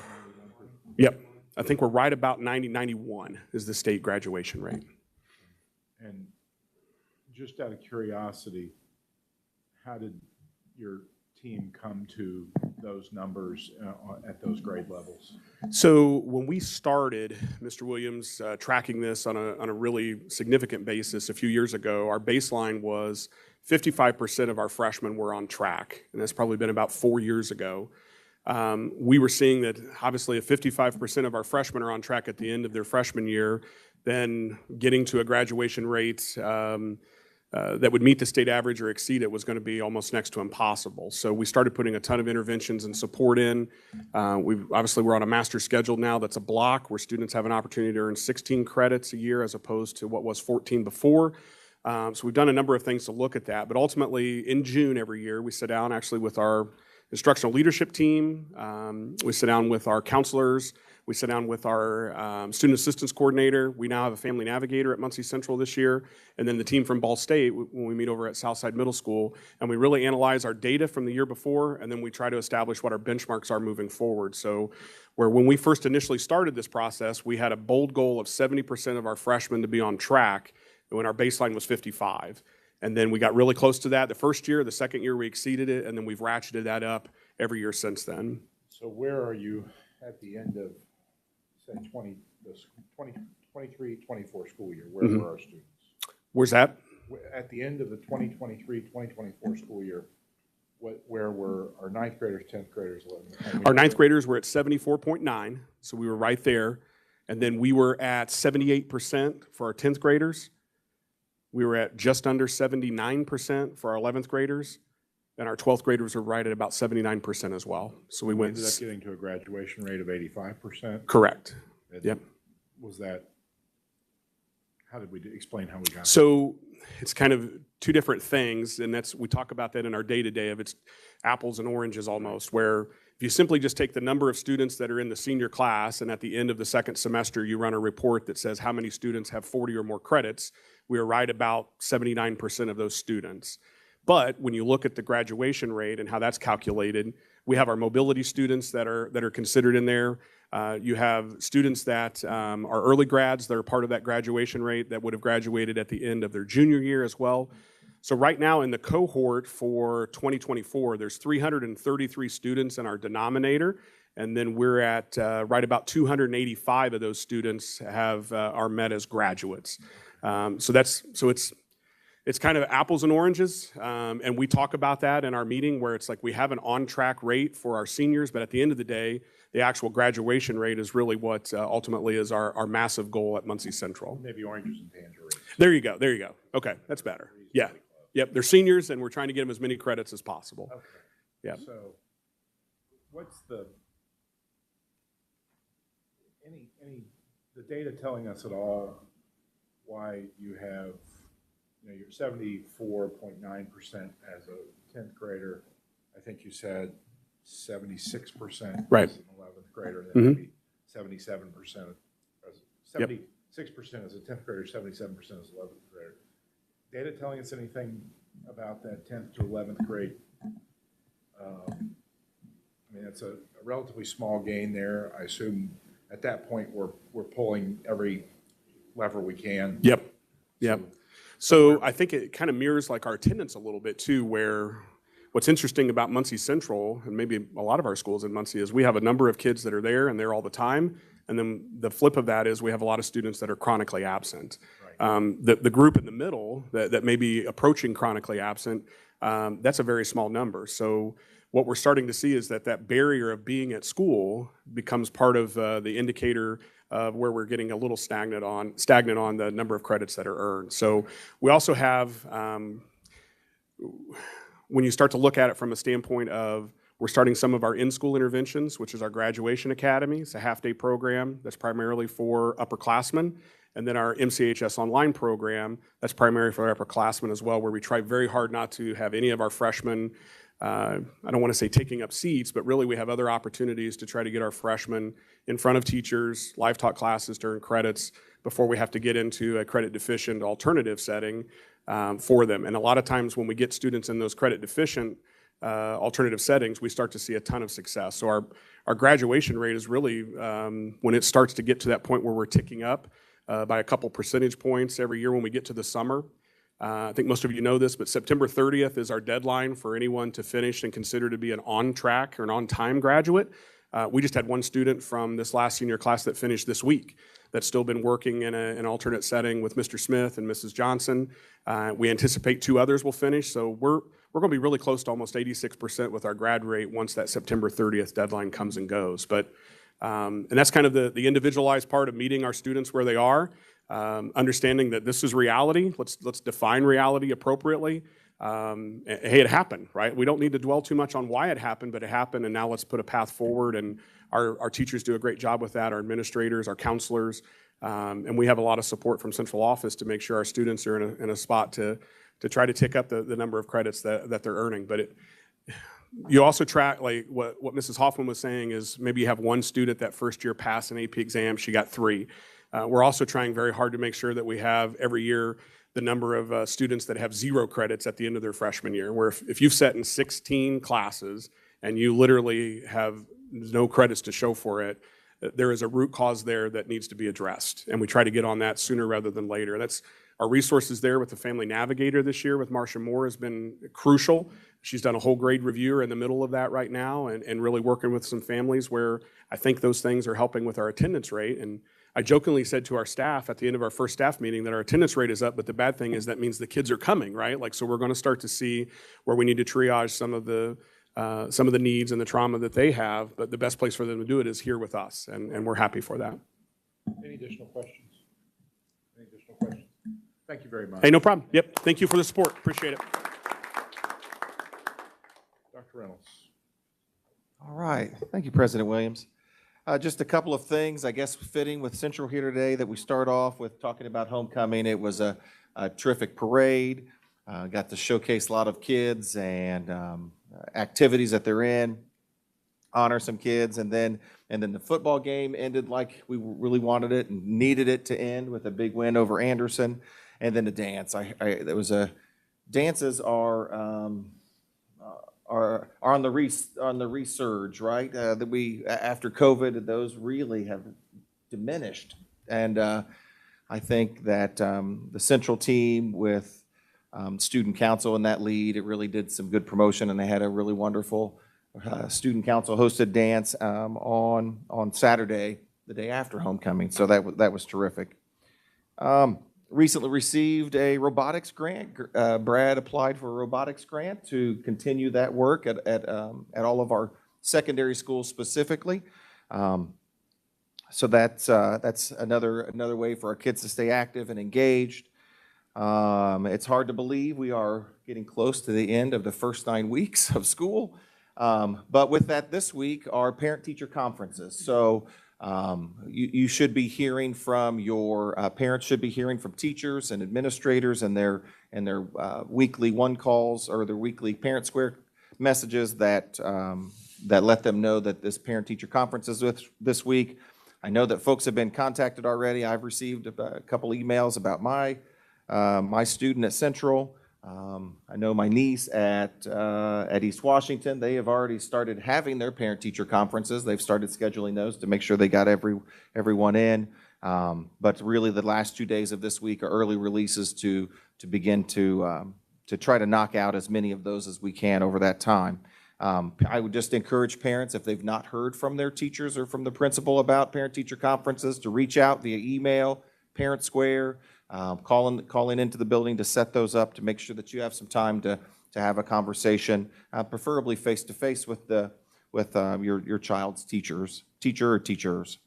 right about 91 is the state graduation rate. And just out of curiosity, how did your team come to those numbers at those grade levels? So when we started, Mr. Williams, tracking this on a really significant basis a few years ago, our baseline was 55% of our freshmen were on track, and that's probably been about 4 years ago. We were seeing that obviously if 55% of our freshmen are on track at the end of their freshman year, then getting to a graduation rate that would meet the state average or exceed it was going to be almost next to impossible. So we started putting a ton of interventions and support in. We're on a master schedule now that's a block where students have an opportunity to earn 16 credits a year as opposed to what was 14 before. So we've done a number of things to look at that. But ultimately, in June every year, we sit down actually with our instructional leadership team. We sit down with our counselors. We sit down with our student assistance coordinator. We now have a family navigator at Muncie Central this year. And then the team from Ball State when we meet over at Southside Middle School. And we really analyze our data from the year before, and then we try to establish what our benchmarks are moving forward. So when we first initially started this process, we had a bold goal of 70% of our freshmen to be on track when our baseline was 55. And then we got really close to that the first year. The second year we exceeded it, and then we've ratcheted that up every year since then. So where are you at the end of, say, 23-24 school year? Where were our students? Where's that? At the end of the 2023-2024 school year, where were our ninth graders, 10th graders, 11th? Our ninth graders were at 74.9, so we were right there. And then we were at 78% for our 10th graders. We were at just under 79% for our 11th graders. And our 12th graders were right at about 79% as well. So we went. Ended up getting to a graduation rate of 85%. Correct. And Yep. Was that, how did we explain how we got there? So it's kind of two different things, and we talk about that in our day-to-day of it's apples and oranges almost, where if you simply just take the number of students that are in the senior class, and at the end of the second semester, you run a report that says how many students have 40 or more credits, we are right about 79% of those students. But when you look at the graduation rate and how that's calculated, we have our mobility students that are considered in there. You have students that are early grads that are part of that graduation rate that would have graduated at the end of their junior year as well. So right now in the cohort for 2024, there's 333 students in our denominator, and then we're at right about 285 of those students are met as graduates. So it's kind of apples and oranges, and we talk about that in our meeting where it's like we have an on-track rate for our seniors, but at the end of the day, the actual graduation rate is really what ultimately is our massive goal at Muncie Central. Maybe oranges and tangerines. There you go. Okay, that's better. Yeah. Yep, they're seniors, and we're trying to get them as many credits as possible. Okay. Yeah. So what's the data telling us at all why you have, you're 74.9% as a 10th grader. I think you said 76% Right. as an 11th grader, and then maybe 77% as 76% as a 10th grader, 77% as an 11th grader. Data telling us anything about that 10th to 11th grade? I mean, it's a relatively small gain there. I assume at that point we're pulling every lever we can. Yep. So I think it kind of mirrors like our attendance a little bit too, where what's interesting about Muncie Central, and maybe a lot of our schools in Muncie, is we have a number of kids that are there and they're all the time. And then the flip of that is we have a lot of students that are chronically absent. Right. The group in the middle that may be approaching chronically absent, that's a very small number. So what we're starting to see is that barrier of being at school becomes part of the indicator of where we're getting a little stagnant on the number of credits that are earned. So we also have, when you start to look at it from a standpoint of, we're starting some of our in-school interventions, which is our graduation academy. It's a half-day program that's primarily for upperclassmen. And then our MCHS online program, that's primarily for upperclassmen as well, where we try very hard not to have any of our freshmen, I don't want to say taking up seats, but really we have other opportunities to try to get our freshmen in front of teachers, live talk classes during credits, before we have to get into a credit deficient alternative setting for them. And a lot of times when we get students in those credit deficient alternative settings, we start to see a ton of success. So our graduation rate is really, when it starts to get to that point where we're ticking up by a couple percentage points every year when we get to the summer. I think most of you know this, but September 30th is our deadline for anyone to finish and consider to be an on-track or an on-time graduate. We just had one student from this last senior class that finished this week that's still been working in an alternate setting with Mr. Smith and Mrs. Johnson. We anticipate 2 others will finish, so we're going to be really close to almost 86% with our grad rate once that September 30th deadline comes and goes. But and that's kind of the individualized part of meeting our students where they are. Understanding that this is reality. Let's define reality appropriately. Hey, it happened, right? We don't need to dwell too much on why it happened, but it happened, and now let's put a path forward. And our teachers do a great job with that, our administrators, our counselors, and we have a lot of support from central office to make sure our students are in a spot to try to tick up the number of credits that they're earning. But you also track, like what Mrs. Hoffman was saying, is maybe you have one student that first year passed an AP exam, she got 3. We're also trying very hard to make sure that we have every year the number of students that have 0 credits at the end of their freshman year, where if you've sat in 16 classes and you literally have no credits to show for it, there is a root cause there that needs to be addressed. And we try to get on that sooner rather than later. That's our resources there with the Family Navigator this year with Marcia Moore has been crucial. She's done a whole grade review. We're in the middle of that right now and really working with some families where I think those things are helping with our attendance rate. And I jokingly said to our staff at the end of our first staff meeting that our attendance rate is up, but the bad thing is that means the kids are coming, right? Like, so we're going to start to see where we need to triage some of the needs and the trauma that they have, but the best place for them to do it is here with us, and we're happy for that. Any additional questions? Any additional questions? Thank you very much. Hey, no problem. Yep, thank you for the support. Appreciate it. Dr. Reynolds. All right. Thank you, President Williams. Just a couple of things, I guess, fitting with Central here today that we start off with talking about homecoming. It was a terrific parade. Got to showcase a lot of kids and activities that they're in, honor some kids, and then the football game ended like we really wanted it and needed it to end with a big win over Anderson, and then the dance. There was dances are on the resurge, right? That we after COVID, those really have diminished, and I think that the Central team with student council in that lead. It really did some good promotion, and they had a really wonderful student council hosted dance on Saturday, the day after homecoming. So that was terrific. Recently received a robotics grant. Brad applied for a robotics grant to continue that work at all of our secondary schools specifically. So that's another way for our kids to stay active and engaged. It's hard to believe we are getting close to the end of the first 9 weeks of school. But with that, this week are parent-teacher conferences. So you should be hearing from your parents should be hearing from teachers and administrators and their weekly one calls or their weekly parent square messages that let them know that this parent-teacher conference is this week. I know that folks have been contacted already. I've received a couple emails about my student at Central. I know my niece at East Washington, they have already started having their parent-teacher conferences. They've started scheduling those to make sure they got everyone in. But really the last 2 days of this week are early releases to begin to try to knock out as many of those as we can over that time. I would just encourage parents, if they've not heard from their teachers or from the principal about parent-teacher conferences, to reach out via email, Parent Square, calling into the building to set those up to make sure that you have some time to have a conversation, preferably face-to-face with your child's teacher or teachers.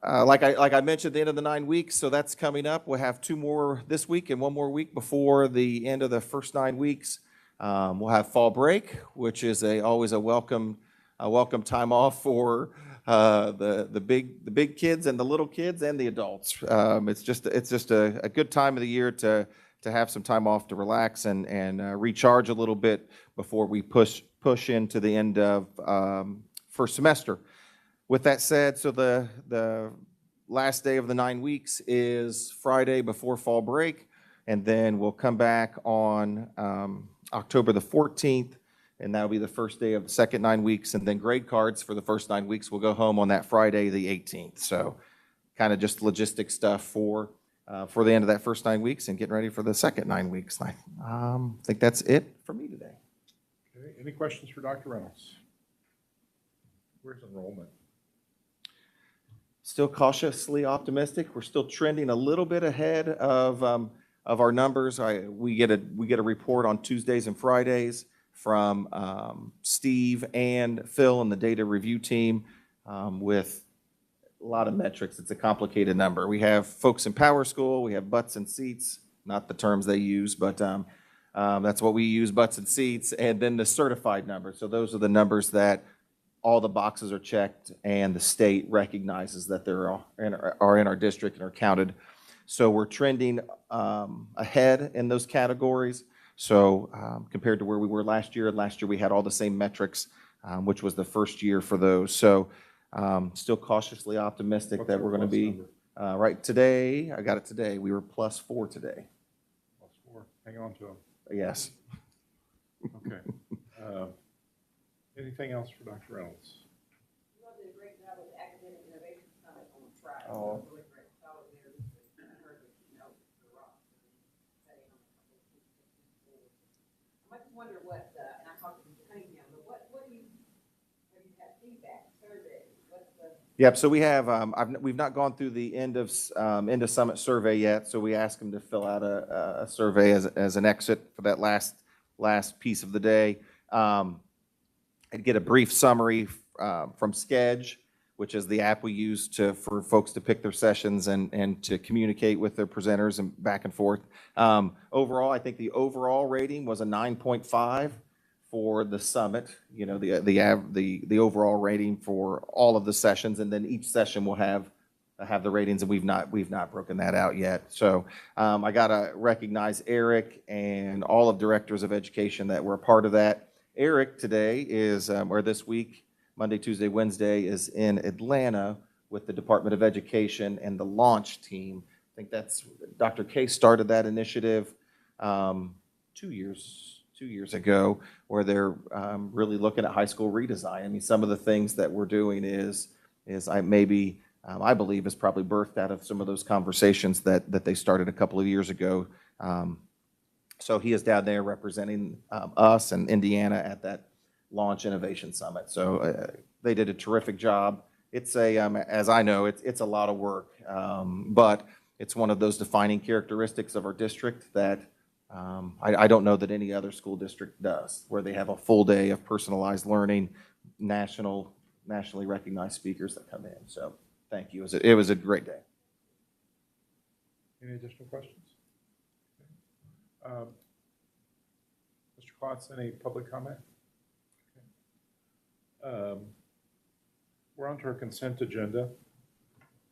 Like I mentioned, the end of the 9 weeks, so that's coming up. We'll have 2 more this week and 1 more week before the end of the first 9 weeks. We'll have fall break, which is always a welcome time off for the big kids and the little kids and the adults. It's just a good time of the year to have some time off to relax and recharge a little bit before we push into the end of first semester. With that said, so the last day of the 9 weeks is Friday before fall break, and then we'll come back on October the 14th, and that'll be the first day of the second 9 weeks, and then grade cards for the first 9 weeks will go home on that Friday the 18th. So kind of just logistic stuff for the end of that first 9 weeks and getting ready for the second 9 weeks. I think that's it for me today. Okay. Any questions for Dr. Reynolds? Where's enrollment? Still cautiously optimistic. We're still trending a little bit ahead of our numbers. We get a report on Tuesdays and Fridays from Steve and Phil and the data review team with a lot of metrics. It's a complicated number. We have folks in Power School. We have butts and seats, not the terms they use, but that's what we use, butts and seats, and then the certified number. So those are the numbers that all the boxes are checked and the state recognizes that they are in our district and are counted. So we're trending ahead in those categories. So compared to where we were last year we had all the same metrics, which was the first year for those. So still cautiously optimistic that we're going to be right today. I got it today. We were +4 today. +4. Hang on to them. Yes. Okay. Anything else for Dr. Reynolds? You all did a great job with the Academic Innovation Summit on Friday. Oh. Really great. I was there this week. I heard the keynote for Ross. Setting on a couple of things forward. I just wonder what, and I talked to Mr. Cunningham, but what do you, have you had feedback, surveys? What's the? Yep. So we have we've not gone through the end of summit survey yet. So we asked them to fill out a survey as an exit for that last piece of the day. I'd get a brief summary from Sketch, which is the app we use for folks to pick their sessions and to communicate with their presenters and back and forth. Overall, I think the overall rating was a 9.5 for the summit. You know, the overall rating for all of the sessions, and then each session will have the ratings, and we've not broken that out yet. So I gotta recognize Eric and all of directors of education that were a part of that. Eric today or this week, Monday, Tuesday, Wednesday, is in Atlanta with the Department of Education and the launch team. I think that's Dr. K started that initiative 2 years ago, where they're really looking at high school redesign. I mean, some of the things that we're doing is maybe I believe is probably birthed out of some of those conversations that they started a couple of years ago. So he is down there representing us and Indiana at that Launch Innovation Summit. So they did a terrific job. It's as I know, it's a lot of work, but it's one of those defining characteristics of our district that I don't know that any other school district does, where they have a full day of personalized learning, nationally recognized speakers that come in. So thank you. It was a great day. Any additional questions? Mr. Klotz, any public comment? Okay. We're on to our consent agenda.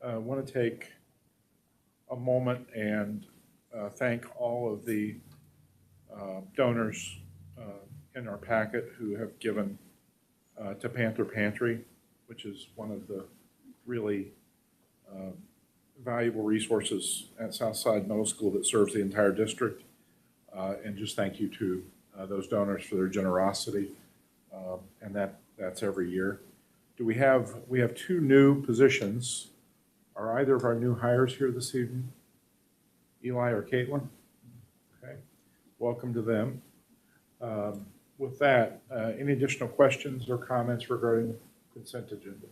I want to take a moment and thank all of the donors in our packet who have given to Panther Pantry, which is one of the really valuable resources at Southside Middle School that serves the entire district. And just thank you to those donors for their generosity. And that's every year. We have 2 new positions. Are either of our new hires here this evening? Eli or Caitlin? Okay, welcome to them. With that, any additional questions or comments regarding the consent agenda?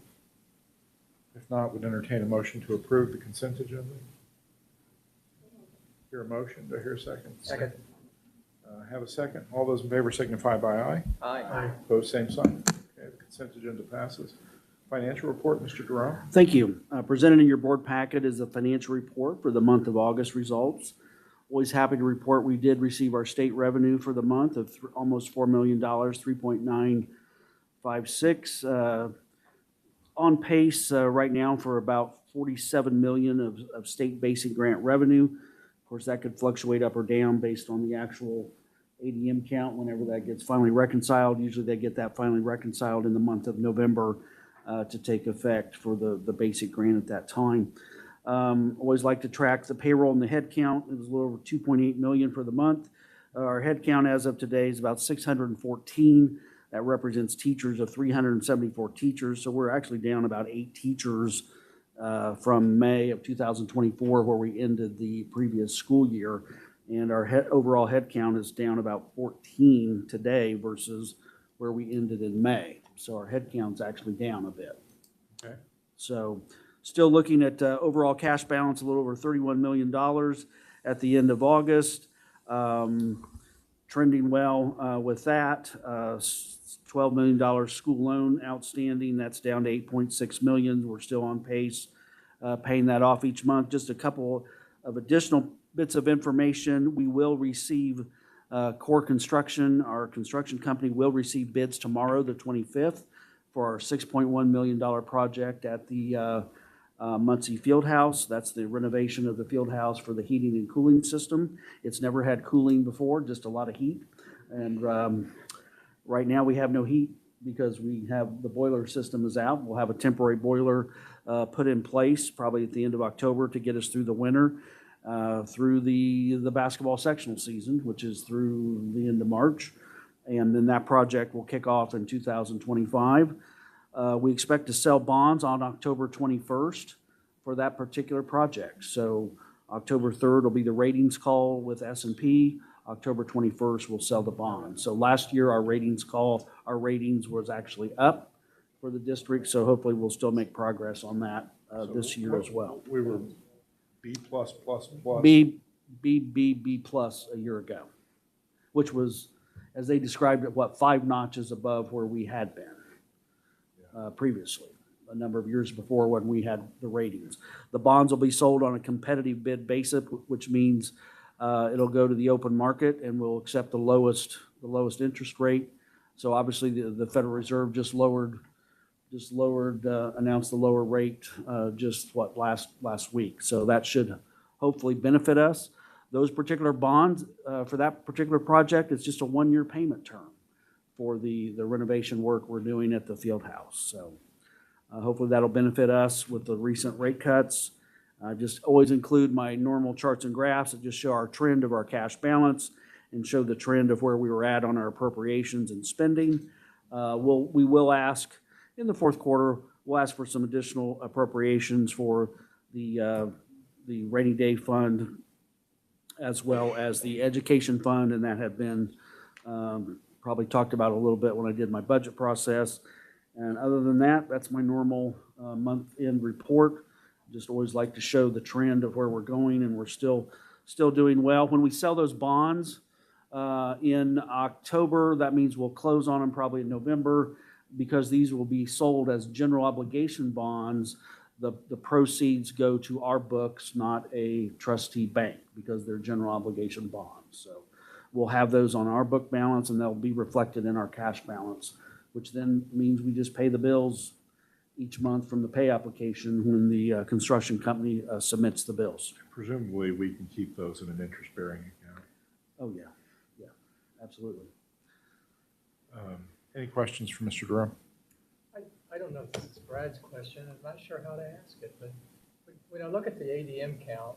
If not, would entertain a motion to approve the consent agenda. Hear a motion? Do I hear a second? Second. Have a second. All those in favor signify by aye. Aye. Opposed, same sign. Okay, the consent agenda passes. Financial report, Mr. Jerome. Thank you. Presented in your board packet is a financial report for the month of August results. Always happy to report we did receive our state revenue for the month of almost $4 million, 3.956. On pace right now for about $47 million of state basic grant revenue. Of course, that could fluctuate up or down based on the actual ADM count whenever that gets finally reconciled. Usually they get that finally reconciled in the month of November to take effect for the basic grant at that time. Always like to track the payroll and the head count. It was a little over 2.8 million for the month. Our head count as of today is about 614. That represents teachers of 374 teachers. So we're actually down about 8 teachers from May of 2024, where we ended the previous school year. And our overall head count is down about 14 today versus where we ended in May. So our head count's actually down a bit. Okay. So still looking at overall cash balance, a little over $31 million at the end of August. Trending well with that. $12 million school loan outstanding. That's down to $8.6 million. We're still on pace paying that off each month. Just a couple of additional bits of information. We will receive Core Construction, our construction company, will receive bids tomorrow, the 25th, for our $6.1 million project at the Muncie Fieldhouse. That's the renovation of the fieldhouse for the heating and cooling system. It's never had cooling before, just a lot of heat. And right now we have no heat because we have the boiler system is out. We'll have a temporary boiler put in place probably at the end of October to get us through the winter. Through the basketball sectional season, which is through the end of March. And then that project will kick off in 2025. We expect to sell bonds on October 21st for that particular project. So October 3rd will be the ratings call with S&P. October 21st, we'll sell the bond. So last year, our ratings was actually up for the district. So hopefully we'll still make progress on that this year as well. We were B+++. B plus a year ago, which was, as they described it, 5 notches above where we had been previously, a number of years before when we had the ratings. The bonds will be sold on a competitive bid basis, which means it'll go to the open market and we'll accept the lowest interest rate. So obviously the Federal Reserve announced the lower rate last week. So that should hopefully benefit us. Those particular bonds for that particular project, it's just a 1-year payment term for the renovation work we're doing at the field house. So hopefully that'll benefit us with the recent rate cuts. Just always include my normal charts and graphs that just show our trend of our cash balance and show the trend of where we were at on our appropriations and spending. We will ask in the fourth quarter, we'll ask for some additional appropriations for the rainy day fund as well as the education fund, and that had been probably talked about a little bit when I did my budget process. And other than that, that's my normal month-end report. Just always like to show the trend of where we're going, and we're still doing well. When we sell those bonds in October, that means we'll close on them probably in November, because these will be sold as general obligation bonds. The proceeds go to our books, not a trustee bank, because they're general obligation bonds. So we'll have those on our book balance, and they'll be reflected in our cash balance, which then means we just pay the bills each month from the pay application when the construction company submits the bills. Presumably, we can keep those in an interest-bearing account. Oh, yeah, yeah, absolutely. Any questions for Mr. Durham? I don't know if this is Brad's question. I'm not sure how to ask it, but when I look at the ADM count,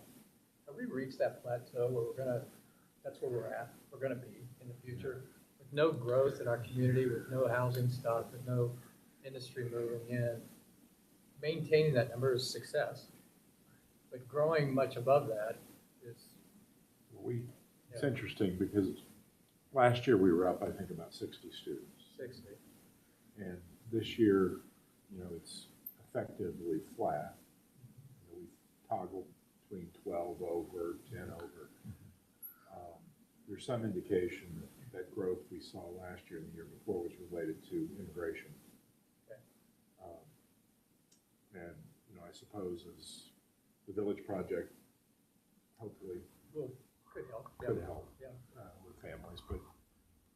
have we reached that plateau where that's where we're gonna be in the future? With no growth in our community, with no housing stock, with no industry moving in, maintaining that number is success. But growing much above that is. It's interesting because last year we were up, I think, about 60 students. 60. And this year, it's effectively flat. We've toggled between 12 over, 10 over. There's some indication that growth we saw last year and the year before was related to immigration. Okay. And, I suppose as the village project hopefully Well, could help. could help Yeah. with families. But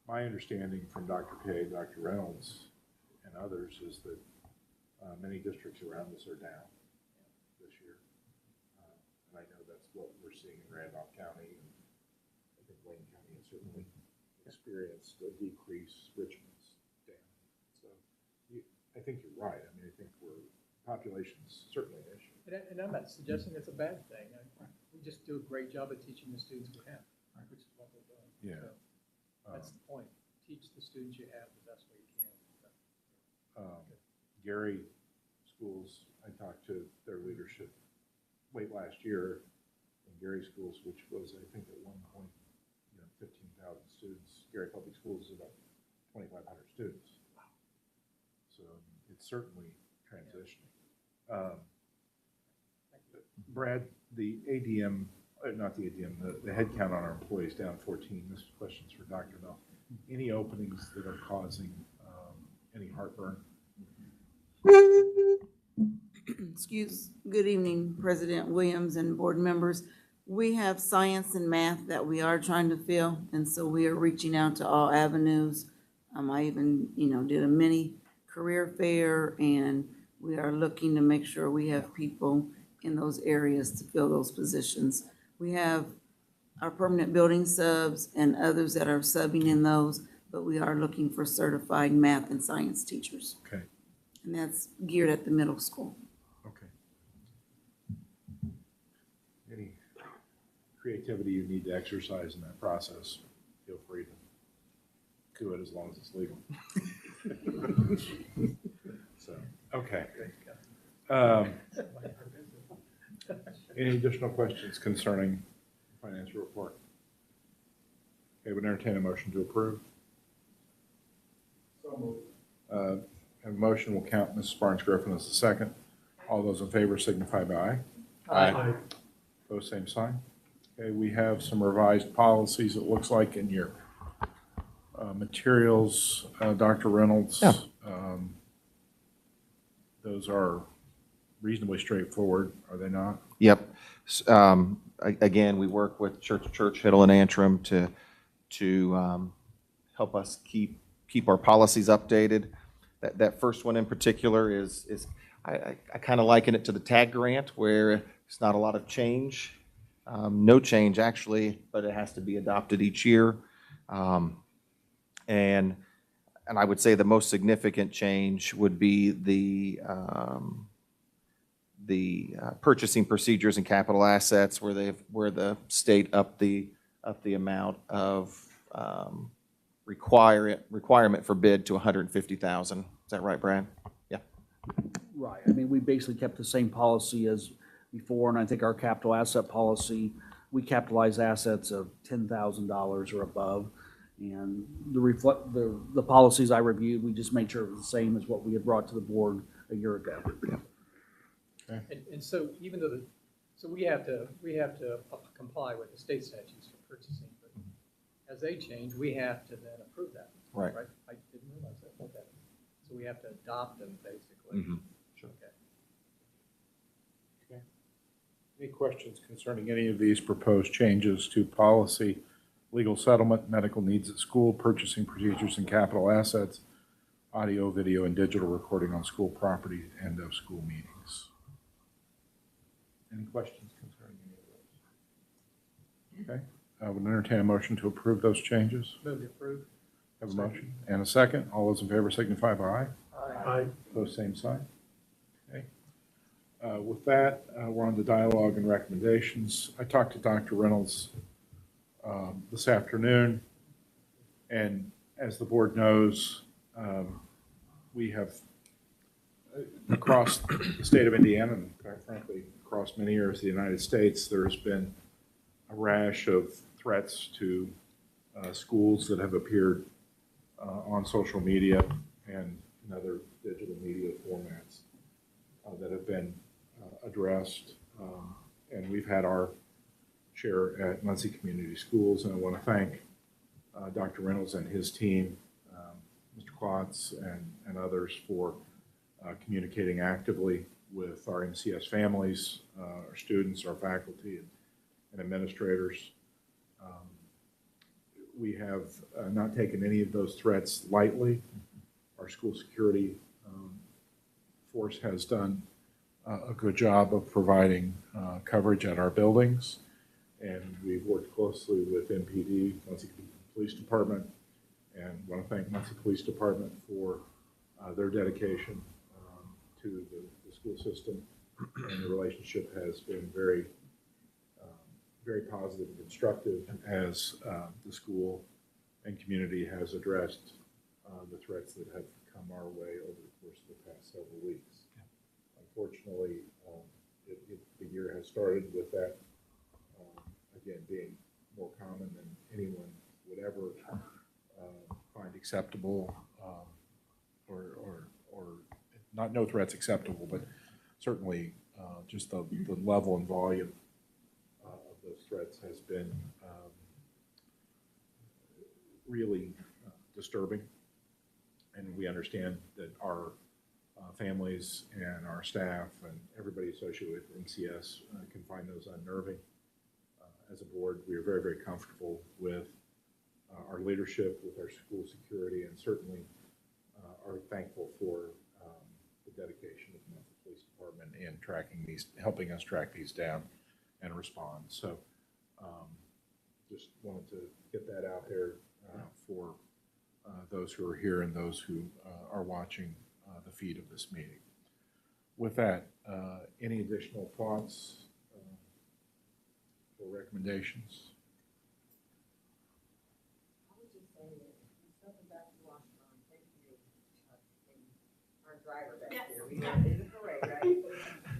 my understanding from Dr. K, Dr. Reynolds, and others is that many districts around us are down this year. And I know that's what we're seeing in Randolph County, and I think Wayne County has certainly experienced a decrease. Richmond's down. So I think you're right. I mean, I think population's certainly an issue. And I'm not suggesting it's a bad thing. We just do a great job at teaching the students we have, which is what we're doing. Yeah. So that's the point. Teach the students you have the best way you can. Gary schools, I talked to their leadership late last year in Gary schools, which was, I think, at one point, 15,000 students. Gary Public Schools is about 2,500 students. So it's certainly transitioning. Brad, the ADM, not the ADM, the head count on our employees down 14. This question's for Dr. Mel. Any openings that are causing any heartburn? Good evening, President Williams and board members. We have science and math that we are trying to fill, and so we are reaching out to all avenues. I even, did a mini career fair, and we are looking to make sure we have people in those areas to fill those positions. We have our permanent building subs and others that are subbing in those, but we are looking for certified math and science teachers. Okay. And that's geared at the middle school. Okay. Any creativity you need to exercise in that process, feel free to do it as long as it's legal. So, okay. Any additional questions concerning the financial report? Okay, would entertain a motion to approve. So moved. Have a motion, will count Mrs. Barnes Griffin as the second. All those in favor signify by aye. Aye. Opposed, same sign. Okay, we have some revised policies, it looks like, in your materials, Dr. Reynolds. Yeah. Those are reasonably straightforward, are they not? Yep. Again, we work with Church, Hiddle, and Antrim to help us keep our policies updated. That first one in particular is I kind of liken it to the TAG grant, where it's not a lot of change, no change actually, but it has to be adopted each year. And I would say the most significant change would be the purchasing procedures and capital assets, where the state upped the amount of requirement for bid to $150,000. Is that right, Brad? Yeah. Right, I mean, we basically kept the same policy as before, and I think our capital asset policy, we capitalize assets of $10,000 or above. And the policies I reviewed, we just made sure it was the same as what we had brought to the board a year ago. And so even though so we have to comply with the state statutes for purchasing, but as they change, we have to then approve that. Right. I didn't realize that. Okay. So we have to adopt them basically. Mhm. Sure. Okay. Any questions concerning any of these proposed changes to policy, legal settlement, medical needs at school, purchasing procedures and capital assets, audio, video, and digital recording on school property, and of school meetings? Any questions concerning any of those? Okay, I would entertain a motion to approve those changes. Move to approve. Have a motion and a second. All those in favor signify by aye. Aye. Opposed, same sign. Okay. With that, we're on to dialogue and recommendations. I talked to Dr. Reynolds this afternoon, and as the board knows, we have across the state of Indiana, and quite frankly, across many areas of the United States, there's been a rash of threats to schools that have appeared on social media and in other digital media formats that have been addressed. And we've had our share at Muncie Community Schools, and I want to thank Dr. Reynolds and his team, Mr. Klotz and others for communicating actively with our MCS families, our students, our faculty, and administrators. We have not taken any of those threats lightly. Our school security force has done a good job of providing coverage at our buildings, and we've worked closely with MPD, Muncie Police Department, and want to thank Muncie Police Department for their dedication to the school system, and the relationship has been very positive and constructive as the school and community has addressed the threats that have come our way over the course of the past several weeks. Unfortunately, the year has started with that, again, being more common than anyone would ever find acceptable, or not no threats acceptable, but certainly just the level and volume of those threats has been really disturbing. And we understand that our families and our staff and everybody associated with MCS can find those unnerving. As a board, we are very, very comfortable with our leadership, with our school security, and certainly are thankful for the dedication of the Muncie Police Department in tracking these, helping us track these down and respond. So just wanted to get that out there for those who are here and those who are watching the feed of this meeting. With that, any additional thoughts or recommendations? I would just say that something back to Washington, thank you, our driver back there. We got in the parade,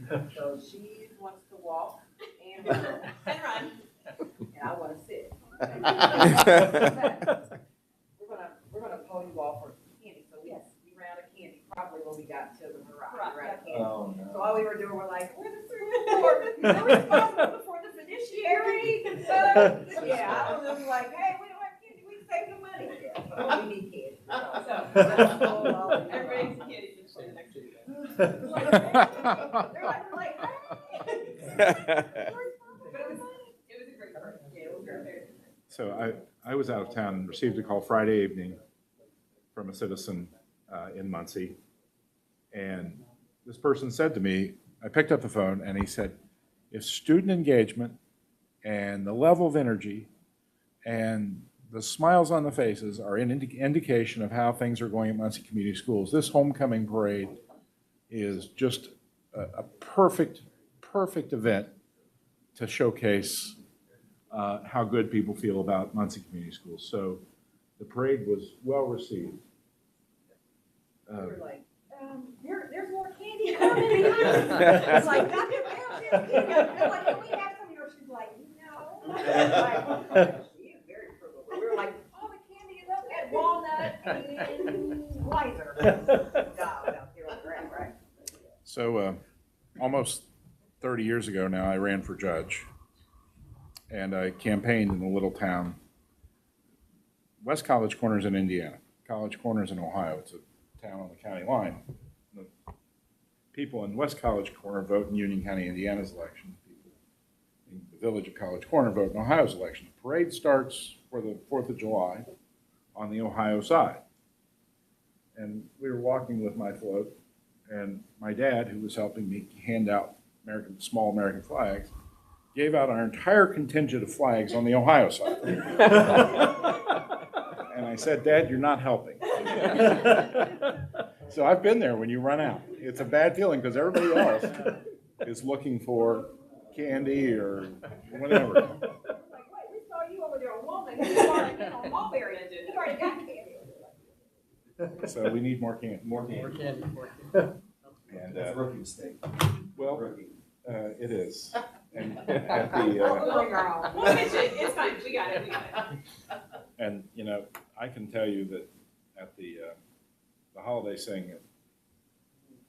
right? So she wants to walk and run. And run. And I want to sit. We're gonna pull you off for candy. So we ran out of candy, probably when we got to the garage. We ran out of candy. Oh, no. So all we were doing, we're like, we're the service board. We're responsible for the fiduciary. Yeah, I was just like, hey, we don't have candy, we save the money. Yeah, so we need candy. So everybody's candy just sitting next to you. They're like, hey. But it was a great party. Yeah, it was great. So I was out of town and received a call Friday evening from a citizen in Muncie. And this person said to me, I picked up the phone and he said, if student engagement and the level of energy and the smiles on the faces are an indication of how things are going at Muncie Community Schools, this homecoming parade is just a perfect event to showcase how good people feel about Muncie Community Schools. So the parade was well received. We were like, there's more candy He come in and it's like, Dr. Bell's here. They're like, can we have some of yours? She's like, no. Like, she is very frugal. But we were like, oh, the candy is up at Walnut and Weiser. Out here on the ground, right? So, almost 30 years ago now, I ran for judge. And I campaigned in a little town. West College Corner's in Indiana. College Corner's in Ohio. It's a town on the county line. The people in West College Corner vote in Union County, Indiana's election. People in the village of College Corner vote in Ohio's election. The parade starts for the 4th of July on the Ohio side. And we were walking with my float, and my dad, who was helping me hand out small American flags, gave out our entire contingent of flags on the Ohio side. And I said, Dad, you're not helping. So I've been there when you run out. It's a bad feeling because everybody else is looking for candy or whatever. Like, wait, we saw you over there on Walnut. You already been on Mulberry. You already got candy. So we need more candy. More candy. And, That's a rookie mistake. well, Rookie. it is. And at the, Oh, girl. We'll fix it. It's fine. We got it. We got it. and you know, I can tell you that at the holiday sing at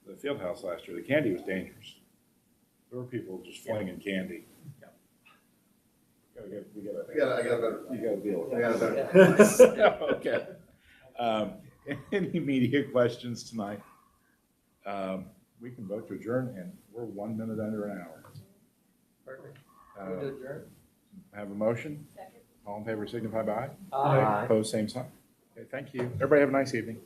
the field house last year, the candy was dangerous. There were people just flinging candy. We gotta I got a better. you gotta deal with I got a that. better. Okay. Any immediate questions tonight? We can vote to adjourn, and we're 1 minute under an hour. Perfect. Uh, We do adjourn? Have a motion? All in favor signify by aye. Aye. Opposed, same sign. Okay, thank you. Everybody have a nice evening.